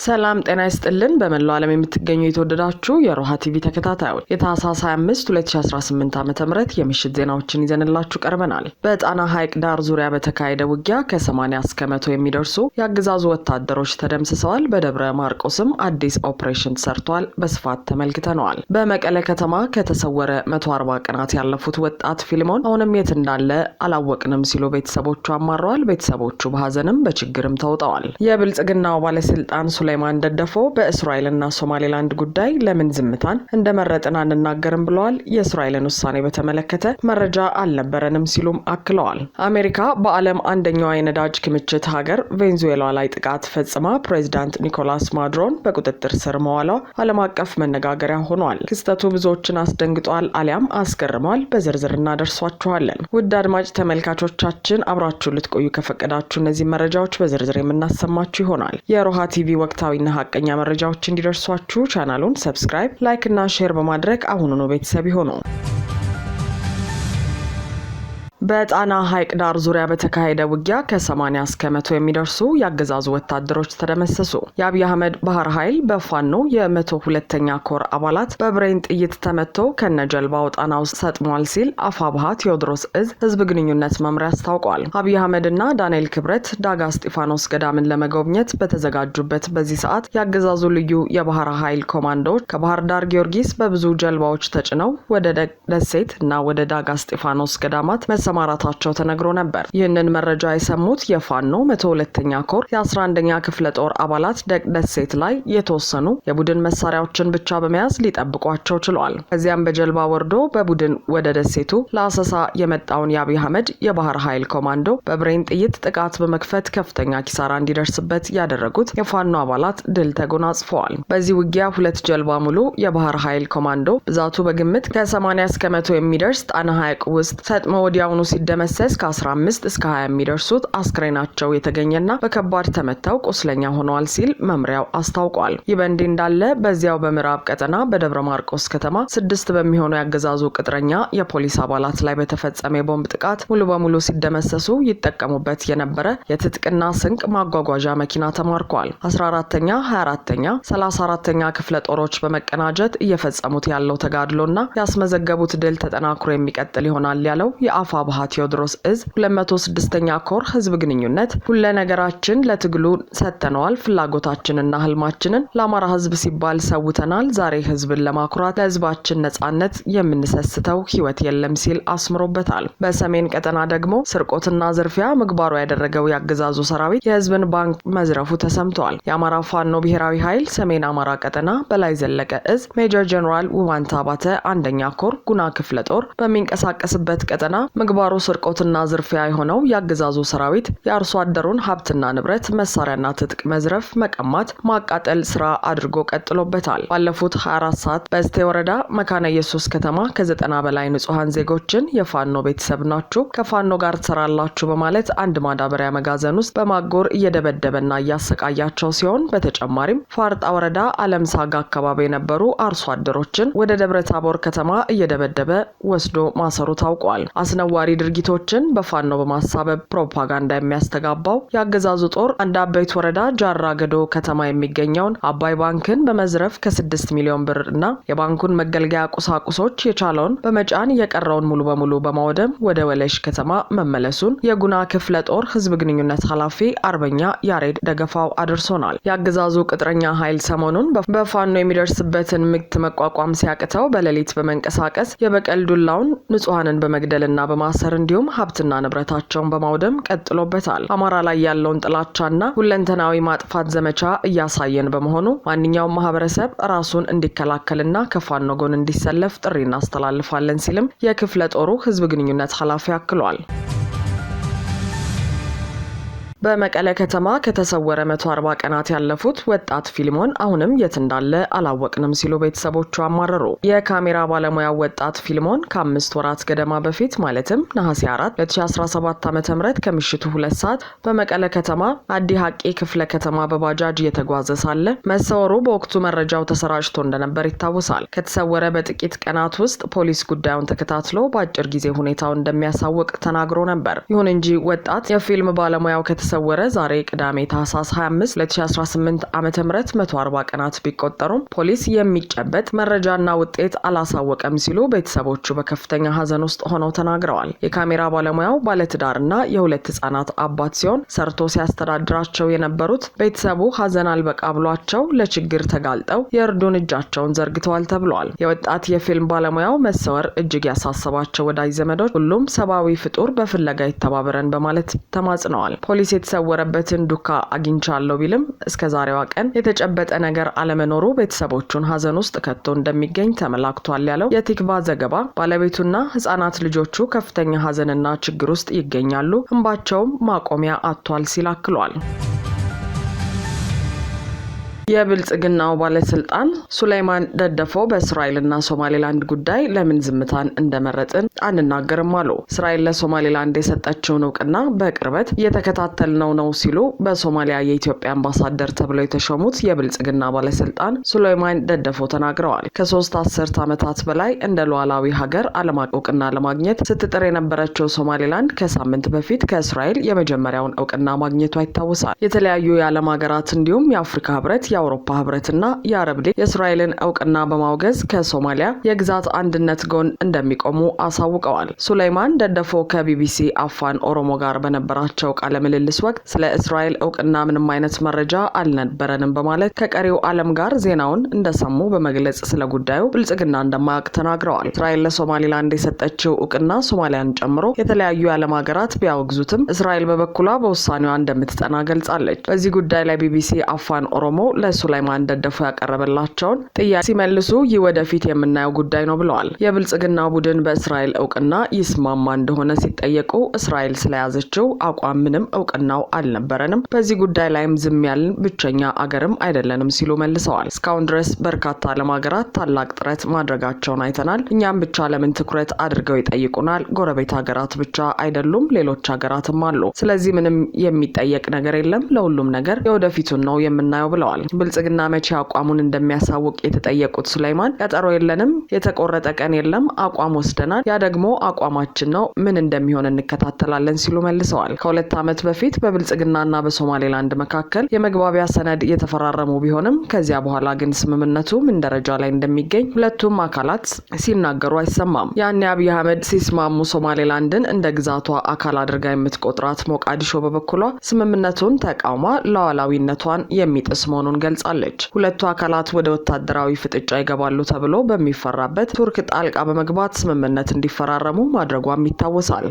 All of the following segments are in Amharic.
ሰላም ጤና ይስጥልን በመላው ዓለም የምትገኙ የተወደዳችሁ የሮሃ ቲቪ ተከታታዮች የታህሳስ 25 2018 ዓ.ም የምሽት ዜናዎችን ይዘንላችሁ ቀርበናል። በጣና ሐይቅ ዳር ዙሪያ በተካሄደ ውጊያ ከ80 እስከ 100 የሚደርሱ ያገዛዙ ወታደሮች ተደምስሰዋል። በደብረ ማርቆስም አዲስ ኦፕሬሽን ተሰርቷል። በስፋት ተመልክተነዋል። በመቀለ ከተማ ከተሰወረ 140 ቀናት ያለፉት ወጣት ፊልሞን አሁንም የት እንዳለ አላወቅንም ሲሉ ቤተሰቦቹ አማረዋል። ቤተሰቦቹ በሐዘንም በችግርም ተውጠዋል። የብልጽግናው ባለስልጣን ሱሌማን ደደፎ በእስራኤልና ሶማሌላንድ ጉዳይ ለምን ዝምታን እንደመረጥን አንናገርም ብለዋል። የእስራኤልን ውሳኔ በተመለከተ መረጃ አልነበረንም ሲሉም አክለዋል። አሜሪካ በዓለም አንደኛዋ የነዳጅ ክምችት ሀገር ቬንዙዌላ ላይ ጥቃት ፈጽማ ፕሬዚዳንት ኒኮላስ ማዱሮን በቁጥጥር ስር መዋሏ ዓለም አቀፍ መነጋገሪያ ሆኗል። ክስተቱ ብዙዎችን አስደንግጧል አሊያም አስገርሟል። በዝርዝር እናደርሷችኋለን። ውድ አድማጭ ተመልካቾቻችን አብራችሁ ልትቆዩ ከፈቀዳችሁ እነዚህ መረጃዎች በዝርዝር የምናሰማችሁ ይሆናል። የሮሃ ቲቪ ወቅታዊና ሀቀኛ መረጃዎች እንዲደርሷችሁ ቻናሉን ሰብስክራይብ፣ ላይክ እና ሼር በማድረግ አሁኑኑ ቤተሰብ ይሁኑ። በጣና ሐይቅ ዳር ዙሪያ በተካሄደ ውጊያ ከ80 እስከ 100 የሚደርሱ ያገዛዙ ወታደሮች ተደመሰሱ። የአብይ አህመድ ባህር ኃይል በፋኖ የ102ኛ ኮር አባላት በብሬን ጥይት ተመቶ ከነጀልባው ጣና ውስጥ ሰጥሟል ሲል አፋብሃ ቴዎድሮስ እዝ ህዝብ ግንኙነት መምሪያ አስታውቋል። አብይ አህመድና ዳንኤል ክብረት ዳጋ እስጢፋኖስ ገዳምን ለመጎብኘት በተዘጋጁበት በዚህ ሰዓት ያገዛዙ ልዩ የባህር ኃይል ኮማንዶዎች ከባህር ዳር ጊዮርጊስ በብዙ ጀልባዎች ተጭነው ወደ ደሴት እና ወደ ዳጋ እስጢፋኖስ ገዳማት ማራታቸው ተነግሮ ነበር። ይህንን መረጃ የሰሙት የፋኖ 102ኛ ኮር የ11ኛ ክፍለ ጦር አባላት ደሴት ላይ የተወሰኑ የቡድን መሳሪያዎችን ብቻ በመያዝ ሊጠብቋቸው ችለዋል። ከዚያም በጀልባ ወርዶ በቡድን ወደ ደሴቱ ለአሰሳ የመጣውን የአብይ አህመድ የባህር ኃይል ኮማንዶ በብሬን ጥይት ጥቃት በመክፈት ከፍተኛ ኪሳራ እንዲደርስበት ያደረጉት የፋኖ አባላት ድል ተጎናጽፈዋል። በዚህ ውጊያ 2 ጀልባ ሙሉ የባህር ኃይል ኮማንዶ ብዛቱ በግምት ከ80 እስከ 100 የሚደርስ ጣና ሐይቅ ውስጥ ሰጥሞ ወዲያውኑ ሲደመሰስ ከ15 እስከ 20 የሚደርሱት አስክሬናቸው የተገኘና በከባድ ተመተው ቁስለኛ ሆነዋል ሲል መምሪያው አስታውቋል። ይህ በእንዲህ እንዳለ በዚያው በምዕራብ ቀጠና በደብረ ማርቆስ ከተማ 6 በሚሆኑ ያገዛዙ ቅጥረኛ የፖሊስ አባላት ላይ በተፈጸመ የቦምብ ጥቃት ሙሉ በሙሉ ሲደመሰሱ ይጠቀሙበት የነበረ የትጥቅና ስንቅ ማጓጓዣ መኪና ተማርኳል። 14ኛ፣ 24ኛ፣ 34ኛ ክፍለ ጦሮች በመቀናጀት እየፈጸሙት ያለው ተጋድሎና ያስመዘገቡት ድል ተጠናክሮ የሚቀጥል ይሆናል ያለው የአፋብሃ ቴዎድሮስ እዝ 206ኛ ኮር ህዝብ ግንኙነት ሁለ ነገራችን ለትግሉ ሰጥተነዋል፣ ፍላጎታችንና ህልማችንን ለአማራ ህዝብ ሲባል ሰውተናል። ዛሬ ህዝብን ለማኩራት ለህዝባችን ነጻነት የምንሰስተው ህይወት የለም ሲል አስምሮበታል። በሰሜን ቀጠና ደግሞ ስርቆትና ዝርፊያ ምግባሩ ያደረገው ያገዛዙ ሰራዊት የህዝብን ባንክ መዝረፉ ተሰምቷል። የአማራ ፋኖ ብሔራዊ ኃይል ሰሜን አማራ ቀጠና በላይ ዘለቀ እዝ ሜጀር ጀነራል ውባንታ ባተ 1ኛ ኮር ጉና ክፍለ ጦር በሚንቀሳቀስበት ቀጠና ምግባሩ ስርቆትና ዝርፊያ የሆነው ያገዛዙ ሰራዊት የአርሶ አደሩን ሀብትና ንብረት መሳሪያና ትጥቅ መዝረፍ፣ መቀማት፣ ማቃጠል ስራ አድርጎ ቀጥሎበታል። ባለፉት 24 ሰዓት በእስቴ ወረዳ መካነ ኢየሱስ ከተማ ከ90 በላይ ንጹሃን ዜጎችን የፋኖ ቤተሰብ ናችሁ ከፋኖ ጋር ትሰራላችሁ በማለት አንድ ማዳበሪያ መጋዘን ውስጥ በማጎር እየደበደበና እያሰቃያቸው ሲሆን በተጨማሪም ፋርጣ ወረዳ አለም ሳጋ አካባቢ የነበሩ አርሶ አደሮችን ወደ ደብረ ታቦር ከተማ እየደበደበ ወስዶ ማሰሩ ታውቋል። አስነዋሪ ድርጊቶችን በፋኖ በማሳበብ ፕሮፓጋንዳ የሚያስተጋባው ያገዛዙ ጦር አንድ አበይት ወረዳ ጃራ ገዶ ከተማ የሚገኘውን አባይ ባንክን በመዝረፍ ከ6 ሚሊዮን ብር እና የባንኩን መገልገያ ቁሳቁሶች የቻለውን በመጫን የቀረውን ሙሉ በሙሉ በማውደም ወደ ወለሽ ከተማ መመለሱን የጉና ክፍለ ጦር ህዝብ ግንኙነት ኃላፊ አርበኛ ያሬድ ደገፋው አድርሶናል። ያገዛዙ ቅጥረኛ ኃይል ሰሞኑን በፋኖ የሚደርስበትን ምት መቋቋም ሲያቅተው በሌሊት በመንቀሳቀስ የበቀል ዱላውን ንጹሃንን በመግደልና በማሰር እንዲሁም ሀብትና ንብረታቸውን በማውደም ቀጥሎበታል። አማራ ላይ ያለውን ጥላቻና ሁለንተናዊ ማጥፋት ዘመቻ እያሳየን በመሆኑ ማንኛውም ማህበረሰብ ራሱን እንዲከላከልና ከፋኖ ጎን እንዲሰለፍ ጥሪ እናስተላልፋለን ሲልም የክፍለ ጦሩ ህዝብ ግንኙነት ኃላፊ አክሏል። በመቀለ ከተማ ከተሰወረ 140 ቀናት ያለፉት ወጣት ፊልሞን አሁንም የት እንዳለ አላወቅንም ሲሉ ቤተሰቦቹ አማረሩ። የካሜራ ባለሙያው ወጣት ፊልሞን ከ5 ወራት ገደማ በፊት ማለትም ነሐሴ 4 2017 ዓ.ም ከምሽቱ 2 ሰዓት በመቀለ ከተማ አዲ ሐቂ ክፍለ ከተማ በባጃጅ እየተጓዘ ሳለ መሰወሩ በወቅቱ መረጃው ተሰራጭቶ እንደነበር ይታወሳል። ከተሰወረ በጥቂት ቀናት ውስጥ ፖሊስ ጉዳዩን ተከታትሎ በአጭር ጊዜ ሁኔታውን እንደሚያሳውቅ ተናግሮ ነበር። ይሁን እንጂ ወጣት የፊልም ባለሙያው ከተሰወረ ዛሬ ቅዳሜ ታህሳስ 25 2018 ዓ.ም 140 ቀናት ቢቆጠሩም ፖሊስ የሚጨበጥ መረጃና ውጤት አላሳወቀም ሲሉ ቤተሰቦቹ በከፍተኛ ሐዘን ውስጥ ሆነው ተናግረዋል። የካሜራ ባለሙያው ባለትዳርና የሁለት ህጻናት አባት ሲሆን ሰርቶ ሲያስተዳድራቸው የነበሩት ቤተሰቡ ሐዘን አልበቃ ብሏቸው ለችግር ተጋልጠው የእርዱን እጃቸውን ዘርግተዋል ተብሏል። የወጣት የፊልም ባለሙያው መሰወር እጅግ ያሳሰባቸው ወዳጅ ዘመዶች ሁሉም ሰብአዊ ፍጡር በፍለጋ ይተባበረን በማለት ተማጽነዋል። ፖሊስ የተሰወረበትን ዱካ አግኝቻለሁ ቢልም እስከዛሬዋ ቀን የተጨበጠ ነገር አለመኖሩ ቤተሰቦቹን ሐዘን ውስጥ ከቶ እንደሚገኝ ተመላክቷል ያለው የቲክቫ ዘገባ ባለቤቱና ህጻናት ልጆቹ ከፍተኛ ሐዘንና ችግር ውስጥ ይገኛሉ፣ እንባቸውም ማቆሚያ አጥቷል ሲል አክሏል። የብልጽግናው ባለስልጣን ሱሌይማን ደደፎ በእስራኤልና ሶማሌላንድ ጉዳይ ለምን ዝምታን እንደመረጥን አንናገርም አሉ። እስራኤል ለሶማሌላንድ የሰጠችውን እውቅና በቅርበት እየተከታተልነው ነው ሲሉ በሶማሊያ የኢትዮጵያ አምባሳደር ተብለው የተሾሙት የብልጽግና ባለስልጣን ሱሌይማን ደደፎ ተናግረዋል። ከ3 አስርት ዓመታት በላይ እንደ ሉዓላዊ ሀገር ዓለም አቀፍ እውቅና ለማግኘት ስትጥር የነበረችው ሶማሌላንድ ከሳምንት በፊት ከእስራኤል የመጀመሪያውን እውቅና ማግኘቷ ይታወሳል። የተለያዩ የዓለም ሀገራት እንዲሁም የአፍሪካ ህብረት የአውሮፓ ህብረትና የአረብ ሊግ የእስራኤልን እውቅና በማውገዝ ከሶማሊያ የግዛት አንድነት ጎን እንደሚቆሙ አሳውቀዋል። ሱሌይማን ደደፎ ከቢቢሲ አፋን ኦሮሞ ጋር በነበራቸው ቃለ ምልልስ ወቅት ስለ እስራኤል እውቅና ምንም አይነት መረጃ አልነበረንም በማለት ከቀሪው ዓለም ጋር ዜናውን እንደሰሙ በመግለጽ ስለ ጉዳዩ ብልጽግና እንደማያውቅ ተናግረዋል። እስራኤል ለሶማሊላንድ የሰጠችው እውቅና ሶማሊያን ጨምሮ የተለያዩ የዓለም ሀገራት ቢያወግዙትም እስራኤል በበኩሏ በውሳኔዋ እንደምትጸና ገልጻለች። በዚህ ጉዳይ ላይ ቢቢሲ አፋን ኦሮሞ ለሱሌይማን ደደፎ ያቀረበላቸውን ጥያቄ ሲመልሱ ይህ ወደፊት የምናየው ጉዳይ ነው ብለዋል። የብልጽግና ቡድን በእስራኤል እውቅና ይስማማ እንደሆነ ሲጠየቁ እስራኤል ስለያዘችው አቋም ምንም እውቅናው አልነበረንም፣ በዚህ ጉዳይ ላይም ዝም ያልን ብቸኛ አገርም አይደለንም ሲሉ መልሰዋል። እስካሁን ድረስ በርካታ ዓለም ሀገራት ታላቅ ጥረት ማድረጋቸውን አይተናል። እኛም ብቻ ለምን ትኩረት አድርገው ይጠይቁናል? ጎረቤት ሀገራት ብቻ አይደሉም፣ ሌሎች ሀገራትም አሉ። ስለዚህ ምንም የሚጠየቅ ነገር የለም፣ ለሁሉም ነገር የወደፊቱን ነው የምናየው ብለዋል። ብልጽግና መቼ አቋሙን እንደሚያሳውቅ የተጠየቁት ሱሌይማን ቀጠሮ የለንም፣ የተቆረጠ ቀን የለም፣ አቋም ወስደናል፣ ያ ደግሞ አቋማችን ነው፣ ምን እንደሚሆን እንከታተላለን ሲሉ መልሰዋል። ከ2 ዓመት በፊት በብልጽግናና በሶማሌላንድ መካከል የመግባቢያ ሰነድ የተፈራረሙ ቢሆንም ከዚያ በኋላ ግን ስምምነቱ ምን ደረጃ ላይ እንደሚገኝ ሁለቱም አካላት ሲናገሩ አይሰማም። ያኔ አብይ አህመድ ሲስማሙ ሶማሌላንድን እንደ ግዛቷ አካል አድርጋ የምትቆጥራት ሞቃዲሾ በበኩሏ ስምምነቱን ተቃውማ ሉዓላዊነቷን የሚጥስ መሆኑን ገልጻለች። ሁለቱ አካላት ወደ ወታደራዊ ፍጥጫ ይገባሉ ተብሎ በሚፈራበት ቱርክ ጣልቃ በመግባት ስምምነት እንዲፈራረሙ ማድረጓም ይታወሳል።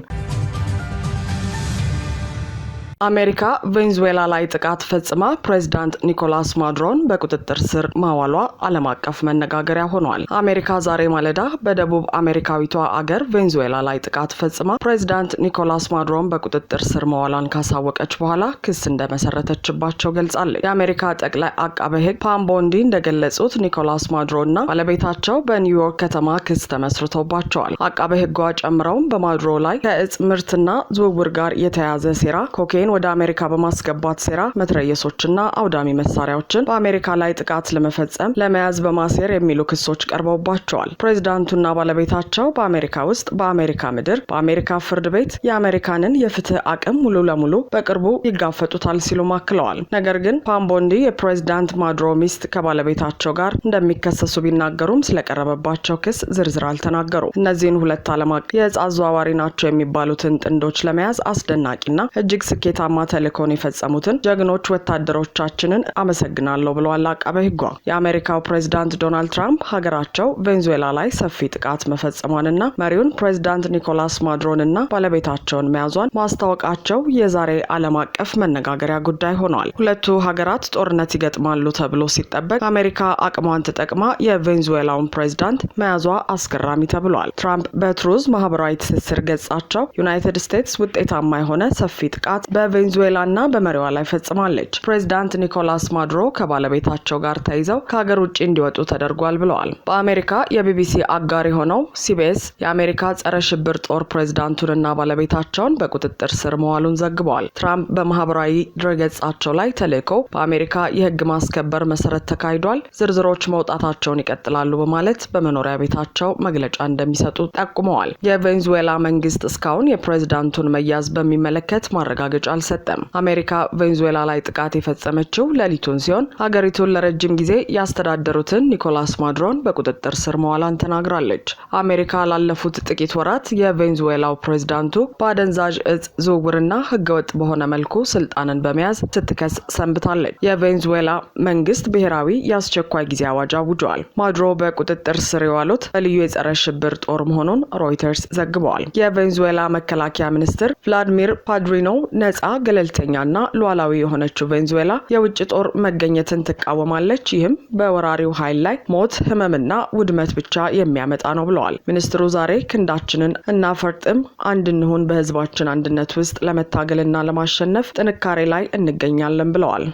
አሜሪካ ቬንዙዌላ ላይ ጥቃት ፈጽማ ፕሬዝዳንት ኒኮላስ ማዱሮን በቁጥጥር ስር ማዋሏ ዓለም አቀፍ መነጋገሪያ ሆኗል። አሜሪካ ዛሬ ማለዳ በደቡብ አሜሪካዊቷ አገር ቬንዙዌላ ላይ ጥቃት ፈጽማ ፕሬዝዳንት ኒኮላስ ማዱሮን በቁጥጥር ስር ማዋሏን ካሳወቀች በኋላ ክስ እንደመሰረተችባቸው ገልጻለች። የአሜሪካ ጠቅላይ አቃቤ ሕግ ፓም ቦንዲ እንደገለጹት ኒኮላስ ማዱሮና ባለቤታቸው በኒውዮርክ ከተማ ክስ ተመስርቶባቸዋል። አቃቤ ሕጓ ጨምረውም በማዱሮ ላይ ከእጽ ምርትና ዝውውር ጋር የተያያዘ ሴራ፣ ኮኬን ወደ አሜሪካ በማስገባት ሴራ፣ መትረየሶችና አውዳሚ መሳሪያዎችን በአሜሪካ ላይ ጥቃት ለመፈጸም ለመያዝ በማሴር የሚሉ ክሶች ቀርበውባቸዋል። ፕሬዝዳንቱና ባለቤታቸው በአሜሪካ ውስጥ፣ በአሜሪካ ምድር፣ በአሜሪካ ፍርድ ቤት የአሜሪካንን የፍትህ አቅም ሙሉ ለሙሉ በቅርቡ ይጋፈጡታል ሲሉ አክለዋል። ነገር ግን ፓም ቦንዲ የፕሬዝዳንት ማዱሮ ሚስት ከባለቤታቸው ጋር እንደሚከሰሱ ቢናገሩም ስለቀረበባቸው ክስ ዝርዝር አልተናገሩም። እነዚህን ሁለት ዓለም አቀፍ የእጽ አዘዋዋሪ ናቸው የሚባሉትን ጥንዶች ለመያዝ አስደናቂና እጅግ ስኬታማ ተልእኮን የፈጸሙትን ጀግኖች ወታደሮቻችንን አመሰግናለሁ ብለዋል አቃቤ ሕጓ። የአሜሪካው ፕሬዝዳንት ዶናልድ ትራምፕ ሀገራቸው ቬንዙዌላ ላይ ሰፊ ጥቃት መፈጸሟንና መሪውን ፕሬዝዳንት ኒኮላስ ማዱሮንና ባለቤታቸውን መያዟን ማስታወቃቸው የዛሬ ዓለም አቀፍ መነጋገሪያ ጉዳይ ሆኗል። ሁለቱ ሀገራት ጦርነት ይገጥማሉ ተብሎ ሲጠበቅ አሜሪካ አቅሟን ተጠቅማ የቬንዙዌላውን ፕሬዝዳንት መያዟ አስገራሚ ተብሏል። ትራምፕ በትሩዝ ማህበራዊ ትስስር ገጻቸው ዩናይትድ ስቴትስ ውጤታማ የሆነ ሰፊ ጥቃት በቬንዙዌላና በመሪዋ ላይ ፈጽማለች። ፕሬዝዳንት ኒኮላስ ማዱሮ ከባለቤታቸው ጋር ተይዘው ከሀገር ውጭ እንዲወጡ ተደርጓል ብለዋል። በአሜሪካ የቢቢሲ አጋር የሆነው ሲቢኤስ የአሜሪካ ጸረ ሽብር ጦር ፕሬዝዳንቱንና ባለቤታቸውን በቁጥጥር ስር መዋሉን ዘግበዋል። ትራምፕ በማህበራዊ ድረገጻቸው ላይ ተልእኮው በአሜሪካ የህግ ማስከበር መሰረት ተካሂዷል፣ ዝርዝሮች መውጣታቸውን ይቀጥላሉ በማለት በመኖሪያ ቤታቸው መግለጫ እንደሚሰጡ ጠቁመዋል። የቬንዙዌላ መንግስት እስካሁን የፕሬዝዳንቱን መያዝ በሚመለከት ማረጋገጫ አልሰጠም። አሜሪካ ቬንዙዌላ ላይ ጥቃት የፈጸመችው ሌሊቱን ሲሆን ሀገሪቱን ለረጅም ጊዜ ያስተዳደሩትን ኒኮላስ ማዱሮን በቁጥጥር ስር መዋሏን ተናግራለች። አሜሪካ ላለፉት ጥቂት ወራት የቬንዙዌላው ፕሬዝዳንቱ በአደንዛዥ እጽ ዝውውርና ህገወጥ በሆነ መልኩ ስልጣንን በመያዝ ስትከስ ሰንብታለች። የቬንዙዌላ መንግስት ብሔራዊ የአስቸኳይ ጊዜ አዋጅ አውጇል። ማዱሮ በቁጥጥር ስር የዋሉት በልዩ የጸረ ሽብር ጦር መሆኑን ሮይተርስ ዘግበዋል። የቬንዙዌላ መከላከያ ሚኒስትር ቭላድሚር ፓድሪኖ ነጻ ገለልተኛና ሉዓላዊ የሆነችው ቬንዙዌላ የውጭ ጦር መገኘትን ትቃወማለች፣ ይህም በወራሪው ኃይል ላይ ሞት፣ ህመምና ውድመት ብቻ የሚያመጣ ነው ብለዋል። ሚኒስትሩ ዛሬ ክንዳችንን እናፈርጥም፣ አንድ እንሁን፣ በህዝባችን አንድነት ውስጥ ለመታገልና ለማሸነፍ ጥንካሬ ላይ እንገኛለን ብለዋል።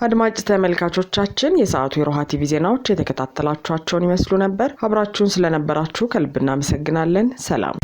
አድማጭ ተመልካቾቻችን የሰዓቱ የሮሃ ቲቪ ዜናዎች የተከታተላችኋቸውን ይመስሉ ነበር። አብራችሁን ስለነበራችሁ ከልብ እናመሰግናለን። ሰላም።